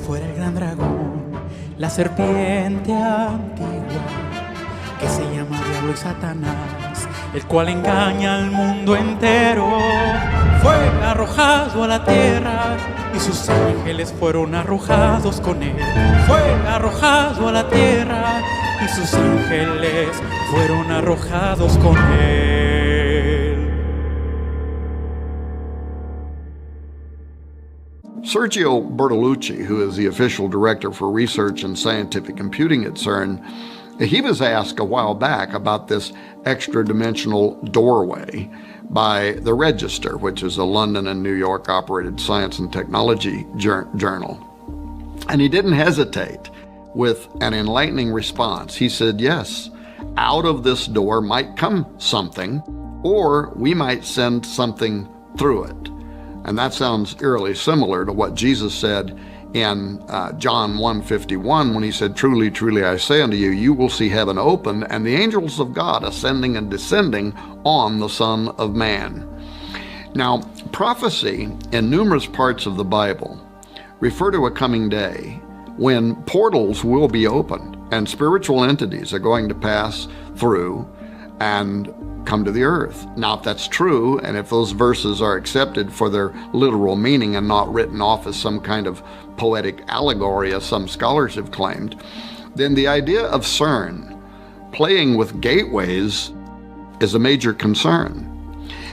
Fuera el gran dragón, la serpiente antigua, que se llama Diablo y Satanás, el cual engaña al mundo entero. Fue arrojado a la tierra y sus ángeles fueron arrojados con él. Fue arrojado a la tierra y sus ángeles fueron arrojados con él. Sergio Bertolucci, who is the official director for research and scientific computing at CERN, he was asked a while back about this extra-dimensional doorway by The Register, which is a London and New York operated science and technology journal. And he didn't hesitate with an enlightening response. He said, yes, out of this door might come something, or we might send something through it. And that sounds eerily similar to what Jesus said in John 1:51 when he said, truly, truly, I say unto you, you will see heaven open and the angels of God ascending and descending on the Son of Man. Now, prophecy in numerous parts of the Bible refer to a coming day when portals will be opened and spiritual entities are going to pass through and come to the earth. Now, if that's true, and if those verses are accepted for their literal meaning and not written off as some kind of poetic allegory, as some scholars have claimed, then the idea of CERN playing with gateways is a major concern.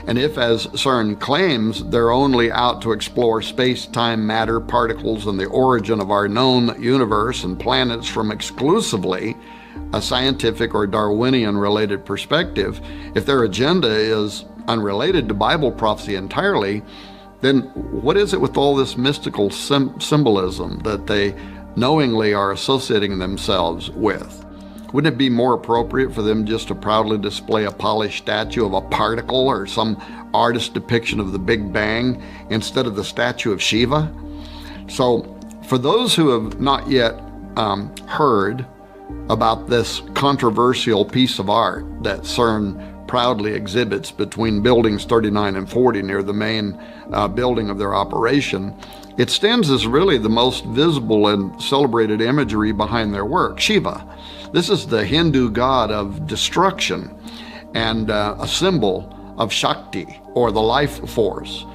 And if, as CERN claims, they're only out to explore space, time, matter, particles, and the origin of our known universe and planets from exclusively a scientific or Darwinian-related perspective, if their agenda is unrelated to Bible prophecy entirely, then what is it with all this mystical symbolism that they knowingly are associating themselves with? Wouldn't it be more appropriate for them just to proudly display a polished statue of a particle or some artist depiction of the Big Bang instead of the statue of Shiva? So for those who have not yet heard about this controversial piece of art that CERN proudly exhibits between buildings 39 and 40 near the main building of their operation, it stands as really the most visible and celebrated imagery behind their work, Shiva. This is the Hindu god of destruction and a symbol of Shakti, or the life force.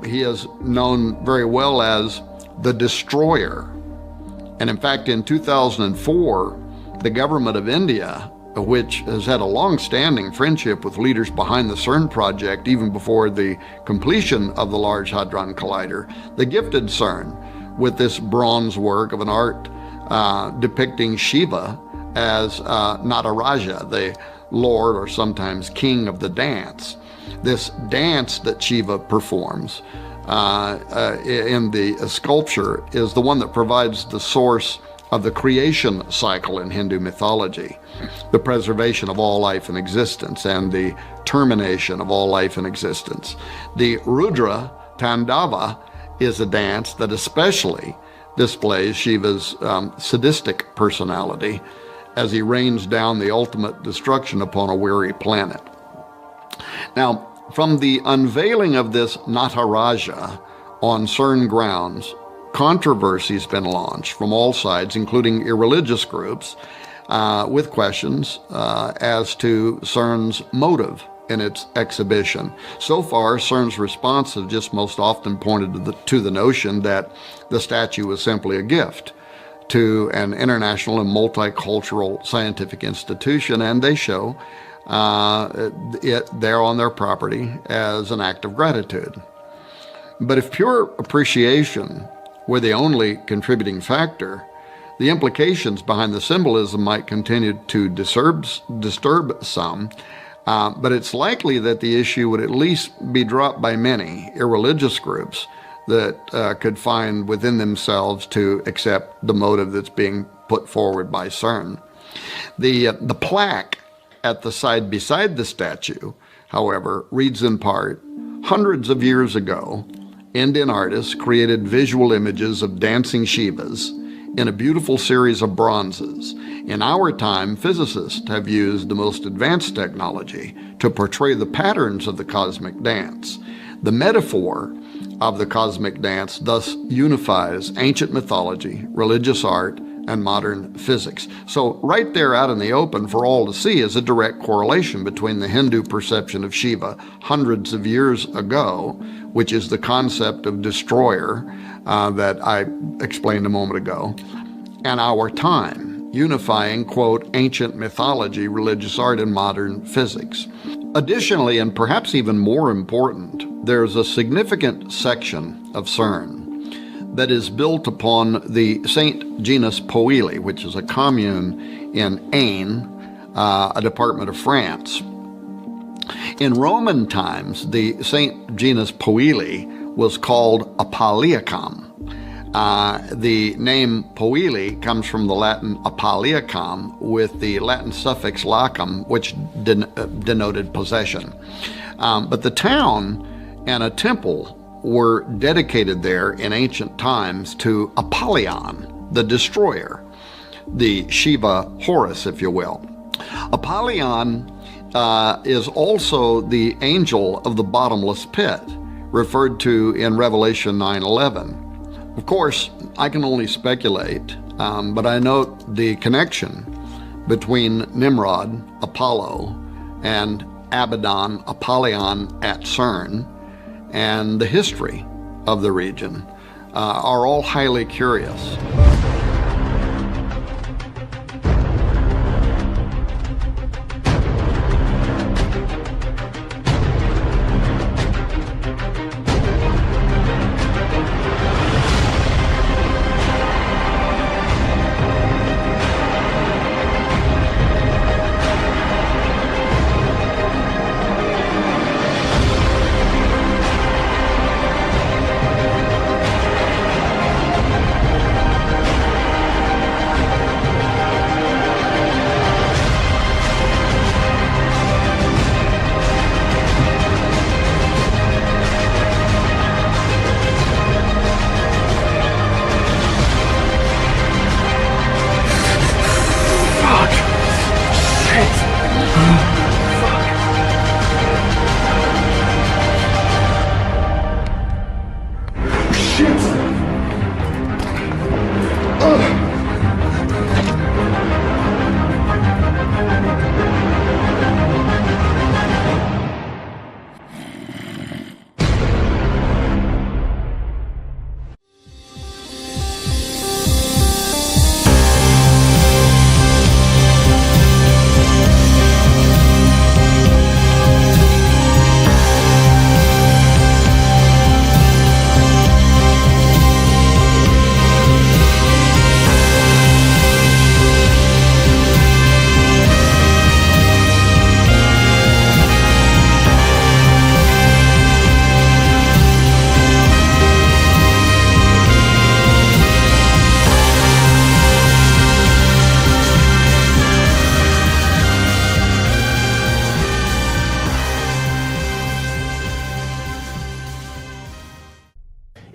He is known very well as the destroyer. And in fact, in 2004, the government of India, which has had a long-standing friendship with leaders behind the CERN project even before the completion of the Large Hadron Collider, they gifted CERN with this bronze work of an art depicting Shiva as Nataraja, the lord or sometimes king of the dance. This dance that Shiva performs in the sculpture is the one that provides the source of the creation cycle in Hindu mythology, the preservation of all life in existence and the termination of all life in existence. The Rudra Tandava is a dance that especially displays Shiva's sadistic personality as he rains down the ultimate destruction upon a weary planet. Now, from the unveiling of this Nataraja on CERN grounds, controversy's been launched from all sides, including irreligious groups, with questions as to CERN's motive in its exhibition. So far, CERN's response has just most often pointed to the notion that the statue was simply a gift to an international and multicultural scientific institution, and they show it there on their property as an act of gratitude. But if pure appreciation were the only contributing factor, the implications behind the symbolism might continue to disturb some, but it's likely that the issue would at least be dropped by many irreligious groups that could find within themselves to accept the motive that's being put forward by CERN. The plaque at the side beside the statue, however, reads in part, "Hundreds of years ago, Indian artists created visual images of dancing Shivas in a beautiful series of bronzes. In our time, physicists have used the most advanced technology to portray the patterns of the cosmic dance. The metaphor of the cosmic dance thus unifies ancient mythology, religious art, and modern physics." So right there out in the open for all to see is a direct correlation between the Hindu perception of Shiva hundreds of years ago, which is the concept of destroyer that I explained a moment ago, and our time, unifying, quote, ancient mythology, religious art, and modern physics. Additionally, and perhaps even more important, there's a significant section of CERN that is built upon the Saint Genus Poili, which is a commune in Ain, a department of France. In Roman times, the Saint Genus Poili was called Apaliacum. The name Poili comes from the Latin Apaliacum with the Latin suffix lacum, which denoted possession. But the town and a temple were dedicated there in ancient times to Apollyon, the destroyer, the Shiva Horus, if you will. Apollyon is also the angel of the bottomless pit, referred to in Revelation 9:11. Of course, I can only speculate, but I note the connection between Nimrod, Apollo, and Abaddon, Apollyon at CERN, and the history of the region are all highly curious.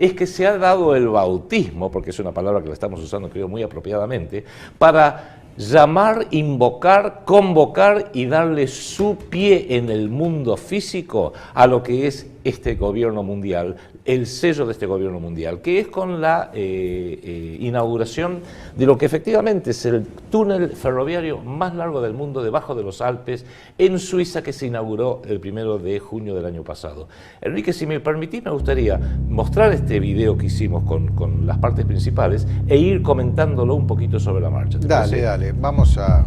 es que se ha dado el bautismo, porque es una palabra que la estamos usando, creo, muy apropiadamente, para llamar, invocar, convocar y darle su pie en el mundo físico a lo que es este gobierno mundial, el sello de este gobierno mundial, que es con la inauguración de lo que efectivamente es el túnel ferroviario más largo del mundo, debajo de los Alpes, en Suiza, que se inauguró el 1 de junio del año pasado. Enrique, si me permitís, me gustaría mostrar este video que hicimos con las partes principales e ir comentándolo un poquito sobre la marcha. Dale, dale, vamos a...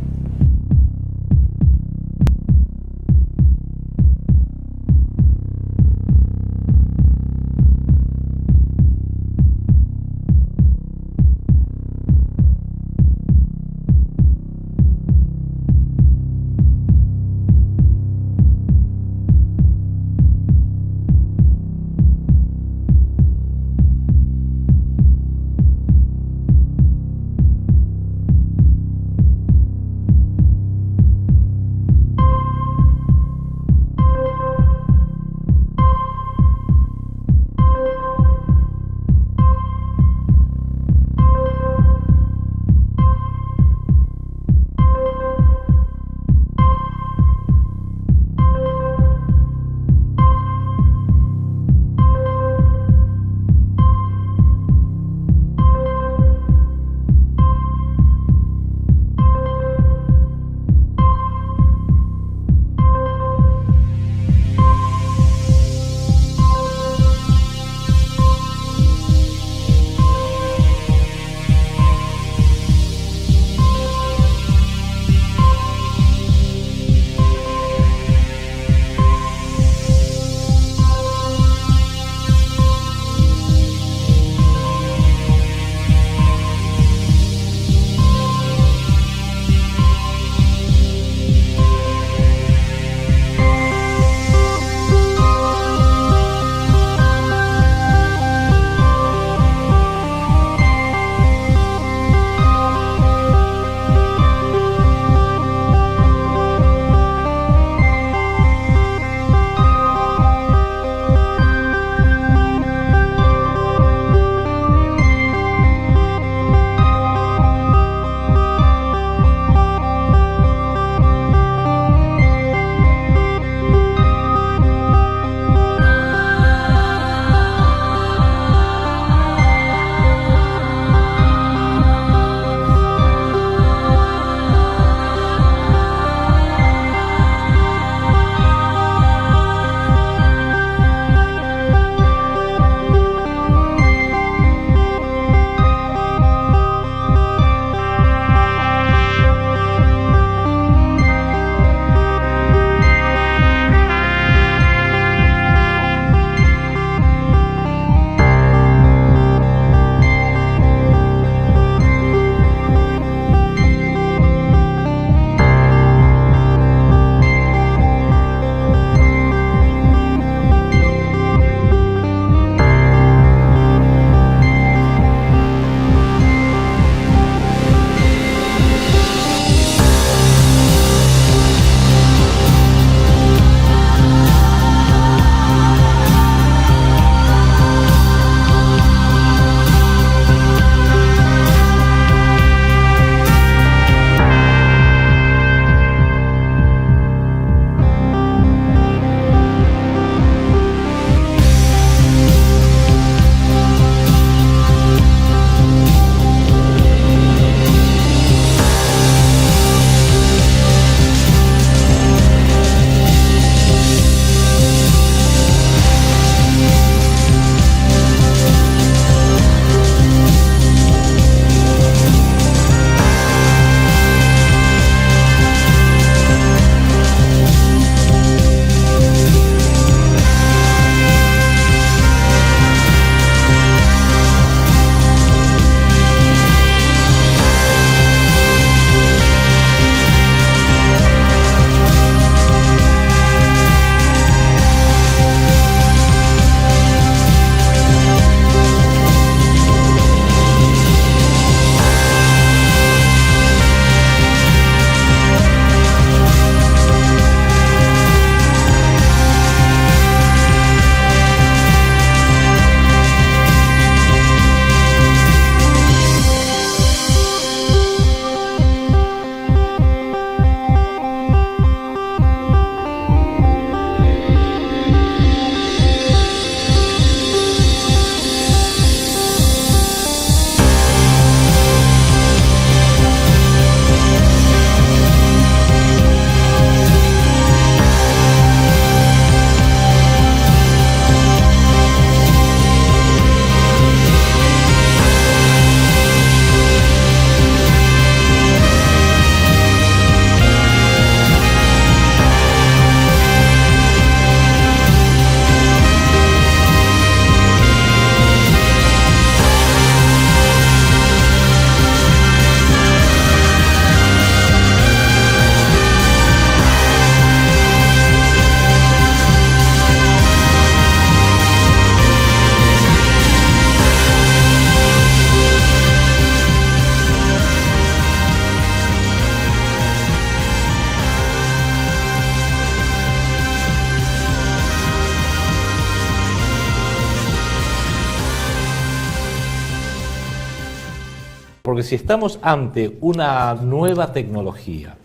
porque si estamos ante una nueva tecnología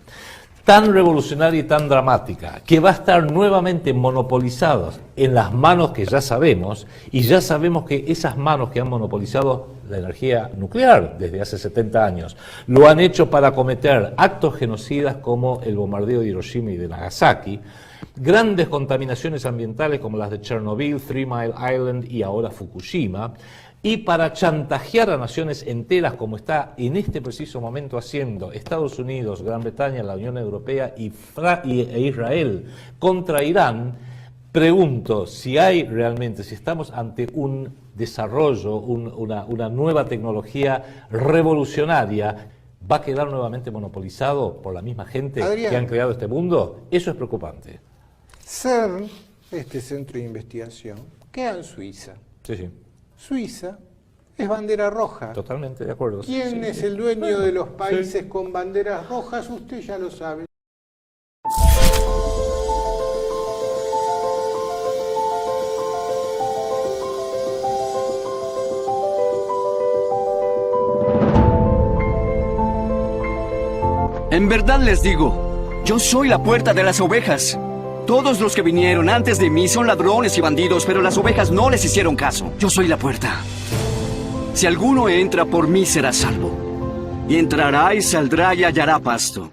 tan revolucionaria y tan dramática, que va a estar nuevamente monopolizada en las manos que ya sabemos, y ya sabemos que esas manos que han monopolizado la energía nuclear desde hace 70 años, lo han hecho para cometer actos genocidas como el bombardeo de Hiroshima y de Nagasaki, grandes contaminaciones ambientales como las de Chernobyl, Three Mile Island y ahora Fukushima, y para chantajear a naciones enteras como está en este preciso momento haciendo Estados Unidos, Gran Bretaña, la Unión Europea e Israel contra Irán, pregunto si estamos ante un desarrollo, una nueva tecnología revolucionaria, ¿va a quedar nuevamente monopolizado por la misma gente Adrián, que han creado este mundo? Eso es preocupante. CERN, este centro de investigación, queda en Suiza. Sí, sí. Suiza es bandera roja. Totalmente de acuerdo. ¿Quién es el dueño de los países con banderas rojas? Usted ya lo sabe. En verdad les digo, yo soy la puerta de las ovejas. Todos los que vinieron antes de mí son ladrones y bandidos, pero las ovejas no les hicieron caso. Yo soy la puerta. Si alguno entra por mí será salvo. Y entrará y saldrá y hallará pasto.